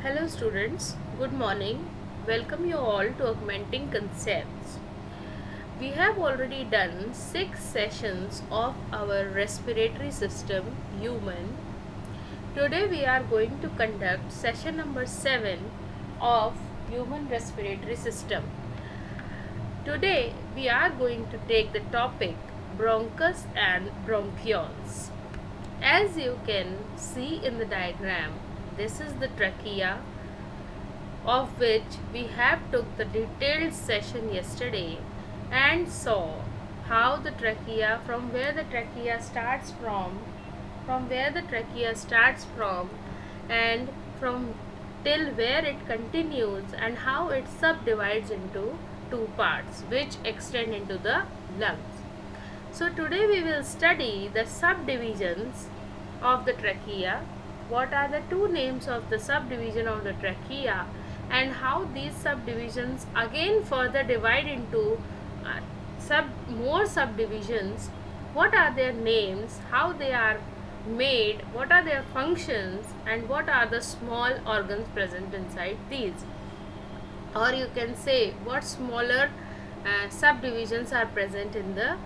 Hello students, good morning. Welcome you all to Augmenting Concepts. We have already done 6 sessions of our respiratory system, human. Today we are going to conduct session number 7 of human respiratory system. Today we are going to take the topic bronchus and bronchioles. As you can see in the diagram, this is the trachea, of which we have took the detailed session yesterday and saw how the trachea, from where the trachea starts from and from till where it continues, and how it subdivides into two parts which extend into the lungs. So today we will study the subdivisions of the trachea. What are the two names of the subdivision of the trachea, and how these subdivisions again further divide into more subdivisions. What are their names, how they are made, what are their functions, and what are the small organs present inside these, or you can say what smaller subdivisions are present in the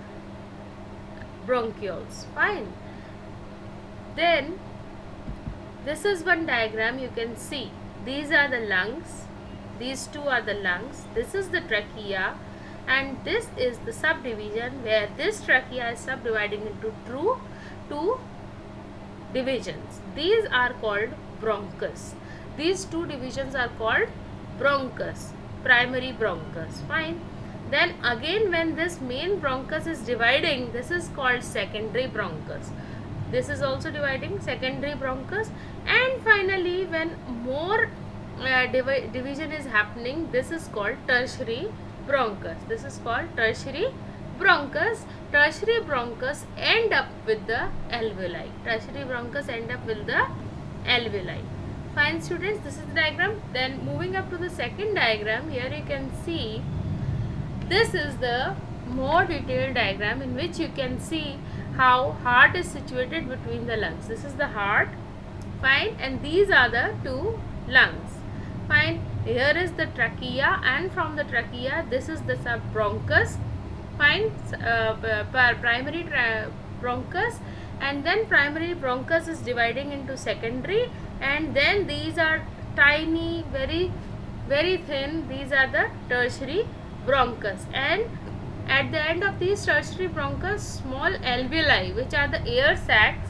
bronchioles. Fine. Then this is one diagram. You can see these are the lungs, these two are the lungs, this is the trachea, and this is the subdivision where this trachea is subdividing into two divisions. These are called bronchus. These two divisions are called bronchus, primary bronchus. Fine. Then again, when this main bronchus is dividing, this is called secondary bronchus. This is also dividing, secondary bronchus. And finally, when more division is happening, this is called tertiary bronchus. This is called tertiary bronchus. Tertiary bronchus end up with the alveoli. Tertiary bronchus end up with the alveoli. Fine students, this is the diagram. Then moving up to the second diagram, here you can see this is the more detailed diagram in which you can see how heart is situated between the lungs. This is the heart. Fine. And these are the two lungs. Fine. Here is the trachea, and from the trachea this is the subbronchus. Fine. Primary bronchus, and then primary bronchus is dividing into secondary, and then these are tiny, very very thin, these are the tertiary bronchus. And at the end of these tertiary bronchus, small alveoli, which are the air sacs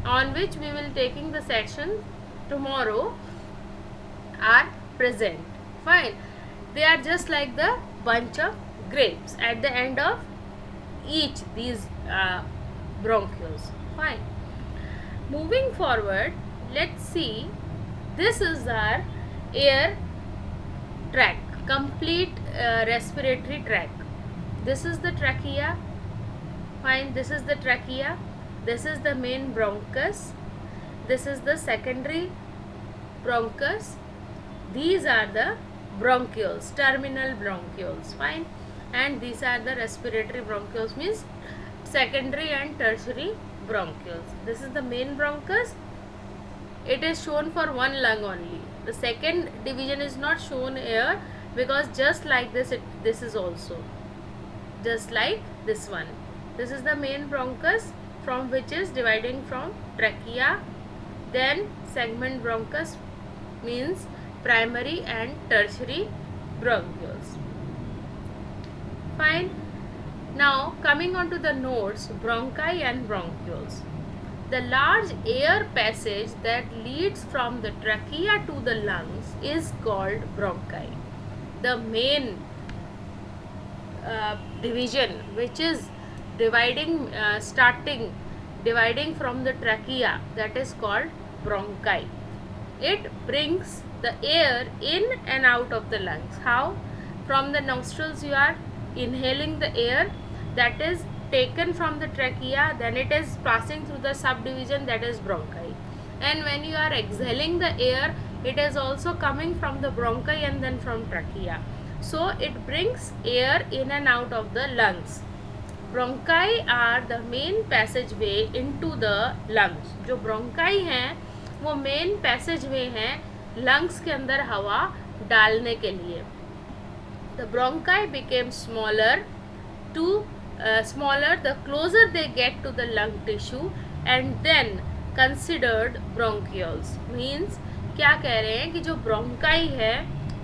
on which we will taking the section tomorrow, are present. Fine. They are just like the bunch of grapes at the end of each these bronchioles. Fine. Moving forward, let's see. This is our air tract, complete respiratory tract. This is the trachea. Fine. This is the trachea. This is the main bronchus. This is the secondary bronchus. These are the bronchioles, terminal bronchioles. Fine. And these are the respiratory bronchioles, means secondary and tertiary bronchioles. This is the main bronchus. It is shown for one lung only. The second division is not shown here because just like this, this is also just like this one. This is the main bronchus, from which is dividing from trachea. Then segment bronchus means primary and tertiary bronchioles. Fine. Now coming on to the nodes, bronchi and bronchioles. The large air passage that leads from the trachea to the lungs is called bronchi. The main division which is dividing from the trachea, that is called bronchi. It brings the air in and out of the lungs. How? From the nostrils you are inhaling the air, that is taken from the trachea, then it is passing through the subdivision, that is bronchi. And when you are exhaling the air, it is also coming from the bronchi and then from trachea. So it brings air in and out of the lungs. Bronchi are the main passageway into the lungs. जो bronchi हैं वो main passageway हैं lungs के अंदर हवा डालने के लिए। The bronchi became smaller the closer they get to the lung tissue and then considered bronchioles। Means क्या कह रहे हैं कि जो ब्रोंकाई है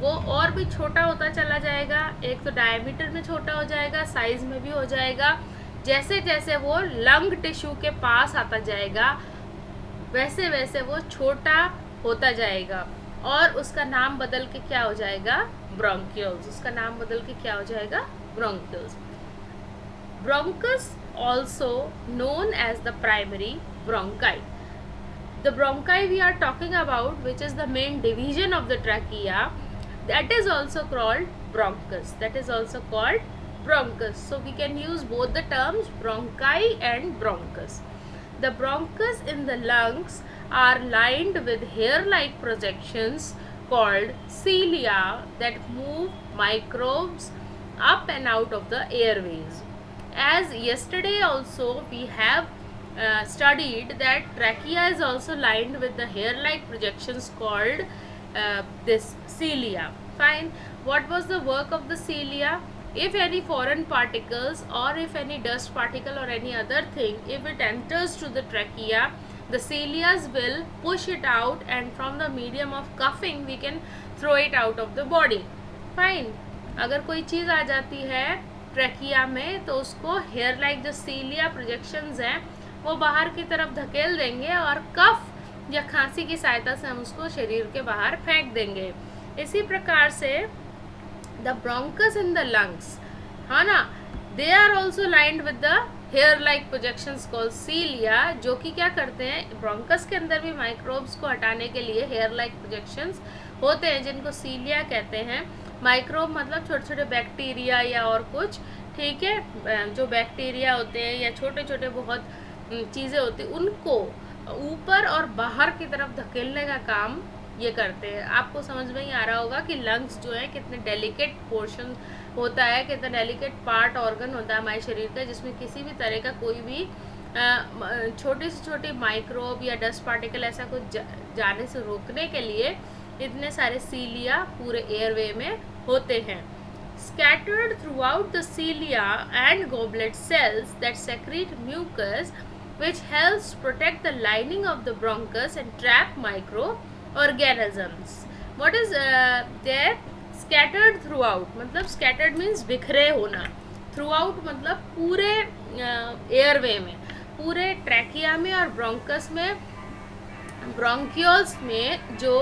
वो और भी छोटा होता चला जाएगा, एक तो डायमीटर में छोटा हो जाएगा, साइज में भी हो जाएगा। जैसे जैसे वो लंग टिश्यू के पास आता जाएगा वैसे वैसे वो छोटा होता जाएगा और उसका नाम बदल के क्या हो जाएगा, ब्रोंकियोल्स। उसका नाम बदल के क्या हो जाएगा, bronchioles. Bronchus also known as the primary bronchi। The bronchi we are talking about, which is the main division of the trachea, that is also called bronchus, that is also called bronchus। So we can use both the terms bronchi and bronchus। The bronchus in the lungs are lined with hair-like projections called cilia that move microbes up and out of the airways। As yesterday also we have studied that trachea is also lined with the hair-like projections called this cilia। Fine. What was the work of the cilia? If any foreign particles or if any dust particle or any other thing, if it enters to the trachea, the cilia will push it out and from the medium of coughing we can throw it out of the body। Fine. अगर कोई चीज़ आ जाती है trachea में तो उसको hair like जो सीलिया projections हैं वो बाहर की तरफ धकेल देंगे और कफ या खांसी की सहायता से हम उसको शरीर के बाहर फेंक देंगे। इसी प्रकार से the bronchus in the lungs, हाँ ना, they are also lined with the hair like projections called cilia, जो कि क्या करते हैं, ब्रोंकस के अंदर भी माइक्रोब्स को हटाने के लिए हेयर लाइक प्रोजेक्शंस होते हैं जिनको सीलिया कहते हैं। माइक्रोब मतलब छोटे छोटे बैक्टीरिया या और कुछ, ठीक है, जो बैक्टीरिया होते हैं या छोटे छोटे बहुत चीज़ें होती हैं उनको ऊपर और बाहर की तरफ धकेलने का काम ये करते हैं। आपको समझ में ही आ रहा होगा कि लंग्स जो है कितने डेलिकेट पोर्शन होता है, कितना डेलिकेट पार्ट ऑर्गन होता है हमारे शरीर का, जिसमें किसी भी तरह का कोई भी छोटी से छोटी माइक्रोब या डस्ट पार्टिकल ऐसा कुछ जाने से रोकने के लिए इतने सारे सीलिया पूरे एयरवे में होते हैं। Scattered throughout the cilia and goblet cells that secrete mucus which helps protect the lining of the bronchus and trap microorganisms। What is there? Scattered throughout मतलब scattered means बिखरे होना, throughout मतलब पूरे एयरवे में, पूरे ट्रैकिया में और bronchus में, ब्रोंकियोल्स में जो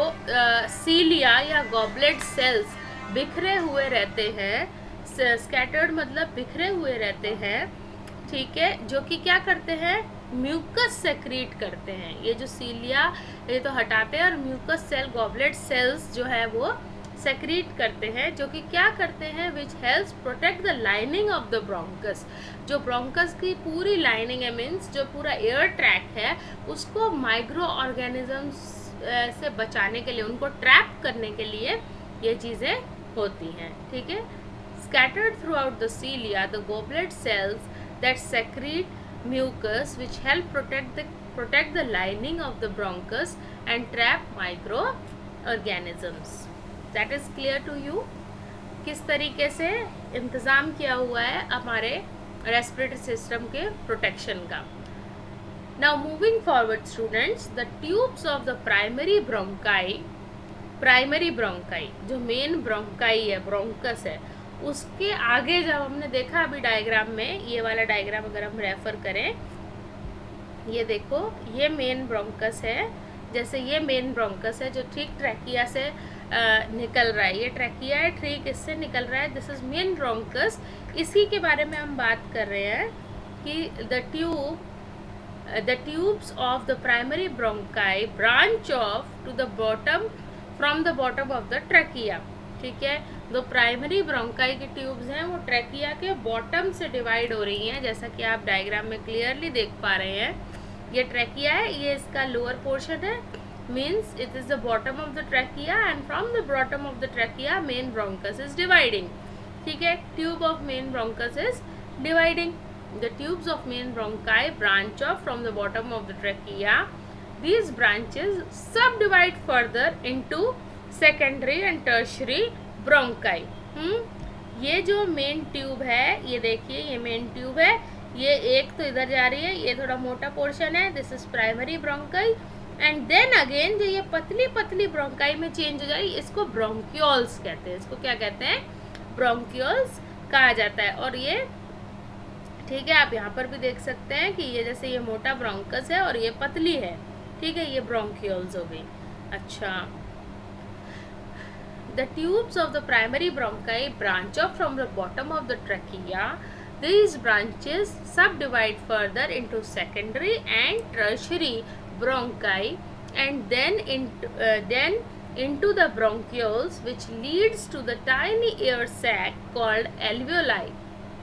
सीलिया या गॉबलेट सेल्स बिखरे हुए रहते हैं, स्कैटर्ड मतलब बिखरे हुए रहते हैं, ठीक है, जो कि क्या करते हैं, म्यूकस सेक्रीट करते हैं। ये जो सीलिया ये तो हटाते हैं और म्यूकस सेल गॉबलेट सेल्स जो है वो सेक्रीट करते हैं, जो कि क्या करते हैं, which helps protect the lining of the bronchus. जो ब्रोंकस की पूरी लाइनिंग है, मीन्स जो पूरा एयर ट्रैक है, उसको माइक्रो ऑर्गेनिजम्स से बचाने के लिए, उनको ट्रैप करने के लिए ये चीज़ें होती हैं, ठीक है। Scattered throughout the cilia the goblet cells that secrete mucus which help protect the lining of the bronchus and trap microorganisms। That is clear to you? किस तरीके से इंतज़ाम किया हुआ है हमारे रेस्पिरेटरी सिस्टम के प्रोटेक्शन का। Now moving forward students, the tubes of the primary bronchi जो मेन ब्रोंकाई है, ब्रोंकस है, उसके आगे जब हमने देखा अभी डायग्राम में, ये वाला डायग्राम अगर हम रेफर करें, ये देखो ये मेन ब्रोंकस है, जैसे ये मेन ब्रोंकस है जो ठीक ट्रैकिया से निकल रहा है, ये ट्रैकिया है, ठीक इससे निकल रहा है, दिस इज मेन ब्रोंकस। इसी के बारे में हम बात कर रहे हैं कि the tubes of the primary bronchi branch off to the bottom from the bottom of the trachea, ठीक है। जो प्राइमरी ब्रोंकाई की ट्यूब्स हैं वो ट्रैकिया के बॉटम से डिवाइड हो रही हैं, जैसा कि आप डायग्राम में क्लियरली देख पा रहे हैं। ये ट्रैकिया है, ये इसका लोअर पोर्शन है, means it is the bottom of the trachea and from the bottom of the trachea main bronchus is dividing, ठीक है। Tube of main bronchus is dividing, the tubes of main bronchi branch of from the bottom of the trachea, these branches subdivide further into secondary and tertiary bronchi. ये जो main tube है, ये देखिए ये main tube है, ये एक तो इधर जा रही है, ये थोड़ा मोटा पोर्शन है, this is primary bronchi. And then again जो ये पतली पतली ब्रोंकाई में चेंज हो जाए, इसको ब्रोंक्यूल्स कहते हैं। इसको क्या कहते हैं? ब्रोंक्यूल्स कहा जाता है। और ये ठीक है, आप यहाँ पर भी देख सकते हैं कि ये जैसे ये मोटा ब्रोंकस है और ये पतली है, ठीक है, ये ब्रोंक्यूल्स हो गई। अच्छा, the tubes of the primary bronchi branch off from the bottom of the trachea. These branches subdivide further into secondary and tertiary bronchi, and then into the bronchioles, which leads to the tiny air sac called alveoli.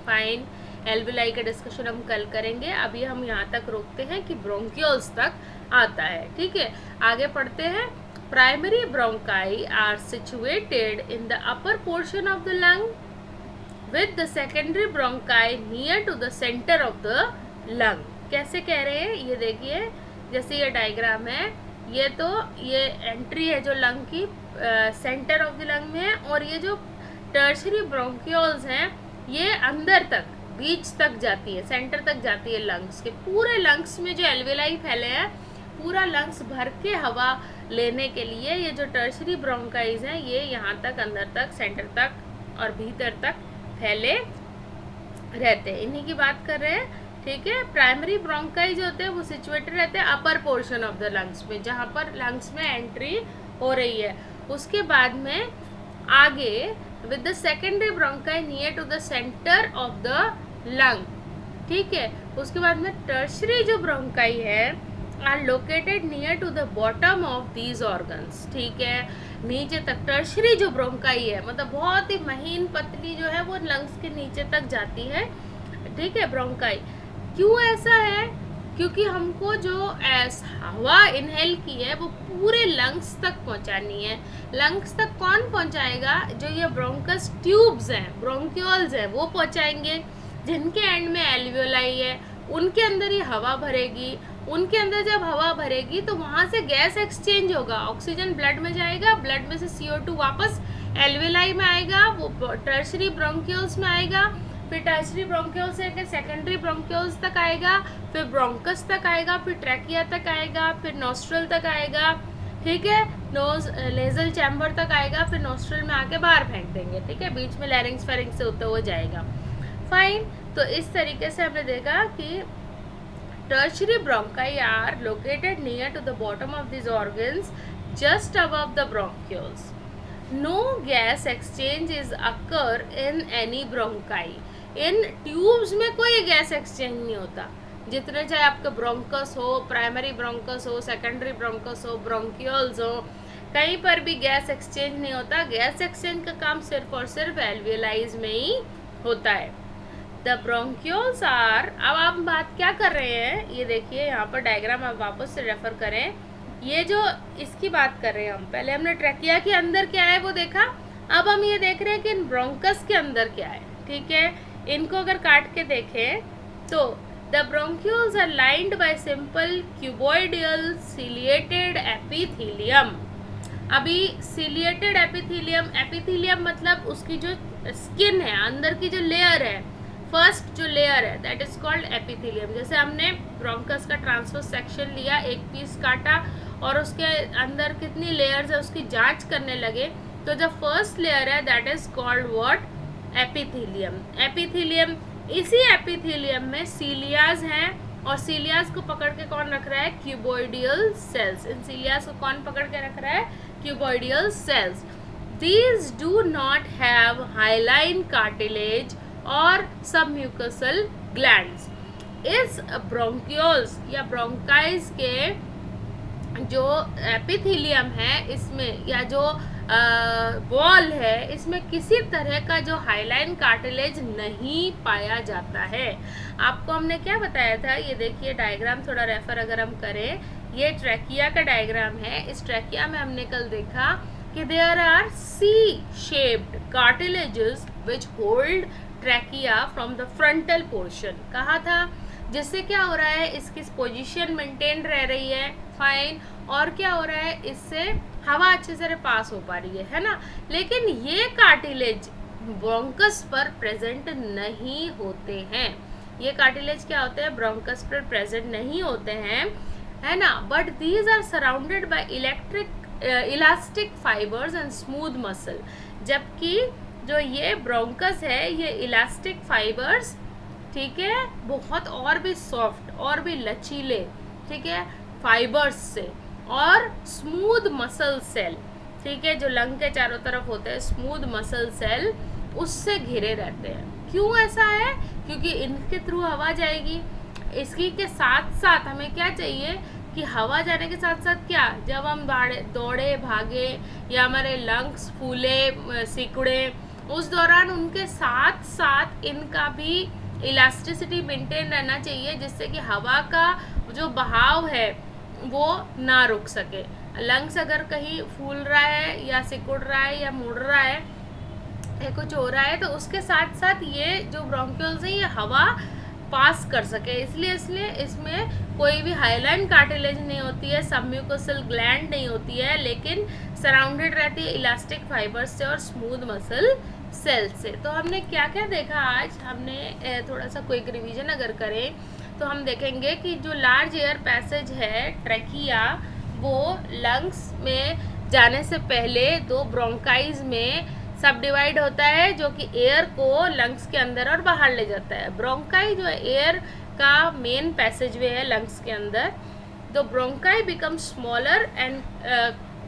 Fine, alveoli का discussion हम कल करेंगे, अभी हम यहाँ तक रोकते हैं कि bronchioles तक आता है। ठीक है, आगे पढ़ते हैं। Primary bronchi are situated in the upper portion of the lung, with the secondary bronchi near to the center of the lung. कैसे कह रहे हैं? ये देखिए, जैसे ये डायग्राम है, ये तो ये एंट्री है जो लंग की सेंटर ऑफ द लंग में है, और ये जो टर्शरी ब्रोंक्यूल्स हैं ये अंदर तक, बीच तक जाती है, सेंटर तक जाती है लंग्स के। पूरे लंग्स में जो एल्वेलाई फैले हैं, पूरा लंग्स भर के हवा लेने के लिए ये जो टर्शरी ब्रोंकाइज हैं ये यहाँ तक, अंदर तक, सेंटर तक और भीतर तक फैले रहते हैं। इन्हीं की बात कर रहे हैं। ठीक है, प्राइमरी ब्रोंकाई जो होते हैं वो सिचुएटेड रहते हैं अपर पोर्शन ऑफ द लंग्स में, जहाँ पर लंग्स में एंट्री हो रही है। उसके बाद में आगे with the secondary bronchi near to the centre of the lung. ठीक है, उसके बाद में टर्शरी जो ब्रोंकाई है are located near to the bottom of these organs. ठीक है, नीचे तक टर्शरी जो ब्रोंकाई है, मतलब बहुत ही महीन पतली जो है वो लंग्स के नीचे तक जाती है। ठीक है, ब्रोंकाई। क्यों ऐसा है? क्योंकि हमको जो हवा इनहेल की है वो पूरे लंग्स तक पहुंचानी है। लंग्स तक कौन पहुंचाएगा? जो ये ब्रोंकस ट्यूब्स हैं, ब्रोंक्यूल्स हैं, वो पहुंचाएंगे, जिनके एंड में एल्वियोलाई है, उनके अंदर ही हवा भरेगी। उनके अंदर जब हवा भरेगी तो वहाँ से गैस एक्सचेंज होगा, ऑक्सीजन ब्लड में जाएगा, ब्लड में से CO2 वापस एल्वेलाई में आएगा, वो टर्शरी ब्रोंक्यूल्स में आएगा, फिर टर्शरी ब्रोंक्यूल्स से सेकेंडरी ब्रोंक्यूल्स तक आएगा, फिर ब्रोंकस तक आएगा, फिर ट्रैकिया तक आएगा, फिर नोस्ट्रल तक आएगा। ठीक है, नोज लेजल चैम्बर तक आएगा, फिर नोस्ट्रल में आके बाहर फेंक देंगे। ठीक है, बीच में लैरिंग्स फेरिंग्स से होते हुए जाएगा। फाइन, तो इस तरीके से हमने देखा कि tertiary bronchi are located near to the bottom of these organs, just above the bronchioles. No gas exchange is occur in any bronchi. In tubes में कोई गैस एक्सचेंज नहीं होता, जितने चाहे आपके ब्रोंकस हो, प्राइमरी ब्रोंकस हो, सेकेंडरी ब्रोंकस हो, ब्रोंक्यूल्स हो, कहीं पर भी गैस एक्सचेंज नहीं होता। गैस एक्सचेंज का काम सिर्फ और सिर्फ एल्वियोलाइज में ही होता है। द ब्रोंक्यूल्स आर, अब आप बात क्या कर रहे हैं, ये देखिए यहाँ पर डायग्राम आप वापस से रेफर करें। ये जो इसकी बात कर रहे हैं हम, पहले हमने ट्रैकिया के अंदर क्या है वो देखा, अब हम ये देख रहे हैं कि इन ब्रोंकस के अंदर क्या है। ठीक है, इनको अगर काट के देखें तो the bronchioles are lined by simple cuboidal ciliated epithelium. अभी सिलिएटेड एपिथेलियम, एपिथेलियम मतलब उसकी जो स्किन है, अंदर की जो लेयर है, फर्स्ट जो लेयर है, दैट इज कॉल्ड एपिथेलियम। जैसे हमने ब्रोंकस का ट्रांसवर्स सेक्शन लिया, एक पीस काटा और उसके अंदर कितनी लेयर्स है उसकी जांच करने लगे, तो जो फर्स्ट लेयर है that is called what? Epithelium. Epithelium, इसी एपिथेलियम में सीलियाज हैं, और सीलियाज को पकड़ के कौन रख रहा है? Cuboidal sales. इन सीलियाज को कौन पकड़ के रख रहा है? Cuboidal cells. These do not have hyaline cartilage और सबम्यूकोसल ग्लैंड्स। इस ब्रोंक्यूल्स या ब्रोंकाइज के जो एपिथेलियम है इसमें, या जो वॉल है, इसमें किसी तरह का जो हाइलाइन कार्टिलेज नहीं पाया जाता है। आपको हमने क्या बताया था, ये देखिए डायग्राम थोड़ा रेफर अगर हम करें, ये ट्रैकिया का डायग्राम है। इस ट्रैकिया में हमने कल देखा कि there are C-shaped cartilages which hold trachea from the frontal portion. कहा था, जिससे क्या हो रहा है, इसकी पोजीशन मेंटेन रह रही है। फाइन, और क्या हो रहा है, इससे हवा अच्छे से पास हो पा रही है ना। लेकिन ये कार्टिलेज ब्रोंकस पर प्रेजेंट नहीं होते हैं। ये कार्टिलेज क्या होते हैं, ब्रोंकस पर प्रेजेंट नहीं होते हैं, है ना। But these are surrounded by elastic fibres and smooth muscle. जबकि जो ये ब्रोंकस है ये इलास्टिक फाइबर्स, ठीक है, बहुत और भी सॉफ्ट और भी लचीले, ठीक है, फाइबर्स से, और स्मूथ मसल सेल, ठीक है, जो लंग के चारों तरफ होते हैं स्मूथ मसल सेल, उससे घिरे रहते हैं। क्यों ऐसा है, क्योंकि इनके थ्रू हवा जाएगी। इसकी के साथ साथ हमें क्या चाहिए कि हवा जाने के साथ साथ क्या, जब हम दौड़े भागे या हमारे लंग्स फूले सिकुड़े, उस दौरान उनके साथ साथ इनका भी इलास्टिसिटी मेंटेन रहना चाहिए, जिससे कि हवा का जो बहाव है वो ना रुक सके। लंग्स अगर कहीं फूल रहा है या सिकुड़ रहा है या मुड़ रहा है या कुछ हो रहा है, तो उसके साथ साथ ये जो ब्रोंक्यूल्स है ये हवा पास कर सके, इसलिए इसमें कोई भी हाइलाइन कार्टिलेज नहीं होती है, सबम्यूकोसल ग्लैंड नहीं होती है, लेकिन सराउंडेड रहती है इलास्टिक फाइबर्स से और स्मूथ मसल सेल से। तो हमने क्या क्या देखा आज, हमने थोड़ा सा क्विक रिवीजन अगर करें तो हम देखेंगे कि जो लार्ज एयर पैसेज है ट्रैकिया, वो लंग्स में जाने से पहले दो ब्रोंकाइज में सब डिवाइड होता है, जो कि एयर को लंग्स के अंदर और बाहर ले जाता है। ब्रोंकाई जो है एयर का मेन पैसेज वे है लंग्स के अंदर। The bronchi become smaller and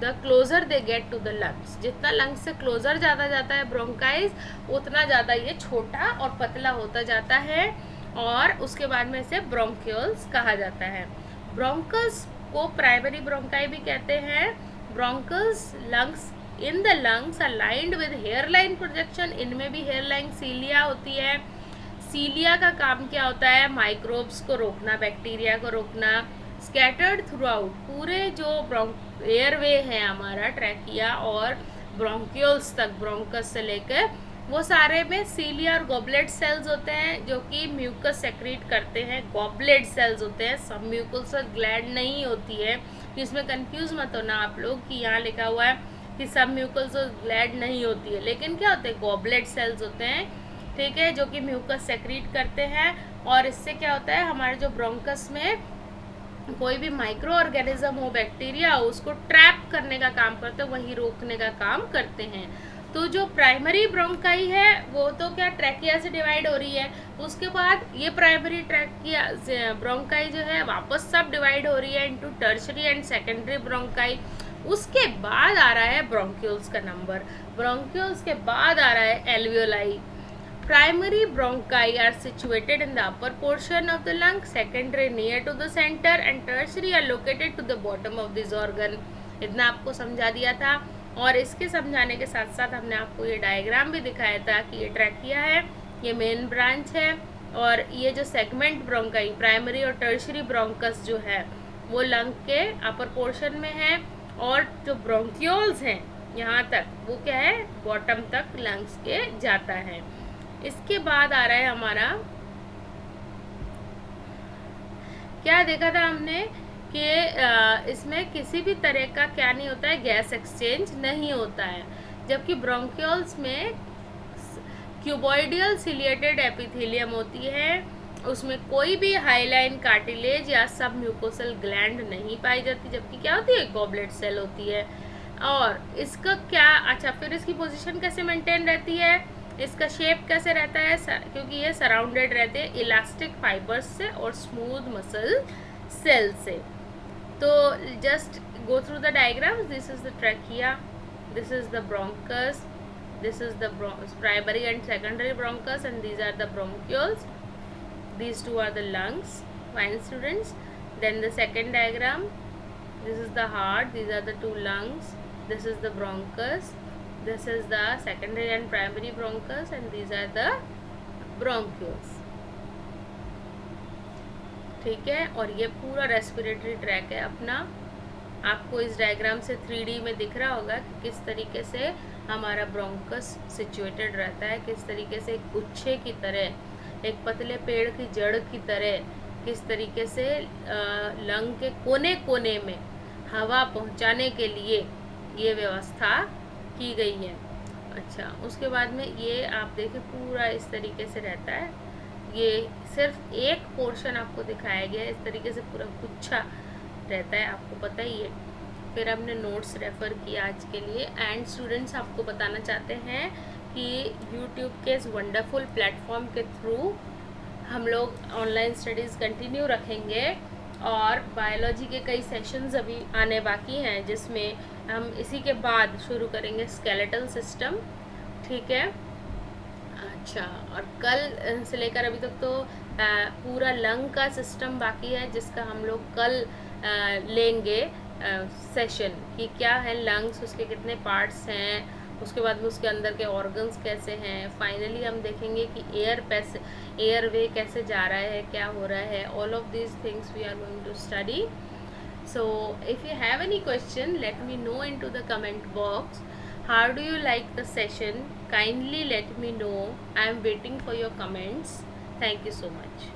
the closer they get to the lungs. जितना लंग्स से क्लोजर ज़्यादा जाता है ब्रोंकाइज, उतना ज़्यादा ये छोटा और पतला होता जाता है, और उसके बाद में इसे ब्रोंक्यूल्स कहा जाता है। ब्रोंकस को प्राइमरी ब्रोंकाई भी कहते हैं। Bronchus lungs in the lungs are lined with hairline projection. इनमें भी हेयरलाइन सीलिया होती है। सीलिया का काम क्या होता है, माइक्रोब्स को रोकना, बैक्टीरिया को रोकना। स्कैटर्ड थ्रू आउट, पूरे जो एयरवे है हमारा ट्रैकिया और ब्रोंक्यूल्स तक, ब्रोंकस से लेकर, वो सारे में सीलिया और गॉबलेट सेल्स होते हैं जो कि म्यूकस सेक्रेट करते हैं। गॉबलेट सेल्स होते हैं, सब म्यूकोसल ग्लैंड नहीं होती है। इसमें कंफ्यूज मत होना आप लोग कि यहाँ लिखा हुआ है कि सब म्यूकोसल ग्लैंड नहीं होती है, लेकिन क्या होते हैं, गॉबलेट सेल्स होते हैं, ठीक है, जो कि म्यूकस सेक्रेट करते हैं। और इससे क्या होता है, हमारे जो ब्रोंकस में कोई भी माइक्रो ऑर्गेनिज्म हो, बैक्टीरिया हो, उसको ट्रैप करने का काम करते हैं, वही रोकने का काम करते हैं। तो जो प्राइमरी ब्रोंकाई है वो तो क्या ट्रैकिया से डिवाइड हो रही है, उसके बाद ये प्राइमरी ट्रैकिया ब्रोंकाई जो है वापस सब डिवाइड हो रही है into tertiary and secondary bronchi. उसके बाद आ रहा है ब्रोंक्यूल्स का नंबर। ब्रोंक्यूल्स के बाद आ रहा है alveoli. Primary bronchi are situated in the upper portion of the lung, secondary near to the centre and tertiary are located to the bottom of this organ. इतना आपको समझा दिया था, और इसके समझाने के साथ साथ हमने आपको ये डायग्राम भी दिखाया था कि ये ट्रैकिया है, ये मेन ब्रांच है, और ये जो सेगमेंट ब्रोंकाई प्राइमरी और टर्शरी ब्रोंकस जो है वो लंग के अपर पोर्शन में है, और जो ब्रोंक्यूल्स हैं यहाँ तक वो क्या है, बॉटम तक लंग्स के जाता है। इसके बाद आ रहा है हमारा, क्या देखा था हमने कि इसमें किसी भी तरह का क्या नहीं होता है, गैस एक्सचेंज नहीं होता है, जबकि ब्रोंक्यूल्स में क्यूबॉइडियल सिलिएटेड एपिथेलियम होती है, उसमें कोई भी हाइलाइन कार्टिलेज या सब म्यूकोसल ग्लैंड नहीं पाई जाती, जबकि क्या होती है, गॉबलेट सेल होती है। और इसका क्या, अच्छा फिर इसकी पोजीशन कैसे मेंटेन रहती है, इसका शेप कैसे रहता है, क्योंकि ये सराउंडेड रहते हैं इलास्टिक फाइबर्स से और स्मूथ मसल सेल से। तो just go through the diagrams. This is the trachea, this is the bronchus, this is the primary and secondary bronchus, and these are the bronchioles. These two are the lungs. Fine students. Then the second diagram, this is the heart, these are the two lungs, this is the bronchus, this is the secondary and primary bronchus, and these are the bronchioles. ठीक है, और ये पूरा respiratory tract है अपना। आपको इस diagram से 3D में दिख रहा होगा कि किस तरीके से हमारा ब्रोंकस सिचुएटेड रहता है, किस तरीके से एक गुच्छे की तरह, एक पतले पेड़ की जड़ की तरह, किस तरीके से लंग के कोने कोने में हवा पहुंचाने के लिए ये व्यवस्था की गई है। अच्छा, उसके बाद में ये आप देखें पूरा इस तरीके से रहता है, ये सिर्फ एक पोर्शन आपको दिखाया गया है, इस तरीके से पूरा गुच्छा रहता है, आपको पता ही है। फिर हमने नोट्स रेफ़र किया आज के लिए। एंड स्टूडेंट्स, आपको बताना चाहते हैं कि यूट्यूब के इस वंडरफुल प्लेटफॉर्म के थ्रू हम लोग ऑनलाइन स्टडीज़ कंटिन्यू रखेंगे और बायोलॉजी के कई सेशंस अभी आने बाकी हैं, जिसमें हम इसी के बाद शुरू करेंगे स्केलेटल सिस्टम, ठीक है। अच्छा, और कल से लेकर अभी तक तो पूरा लंग का सिस्टम बाकी है, जिसका हम लोग कल लेंगे सेशन कि क्या है लंग्स, उसके कितने पार्ट्स हैं, उसके बाद में उसके अंदर के ऑर्गन्स कैसे हैं। फाइनली हम देखेंगे कि एयर वे कैसे जा रहा है, क्या हो रहा है। All of these things we are going to study. So if you have any question, let me know into the comment box. How do you like the session? Kindly let me know. I am waiting for your comments. Thank you so much.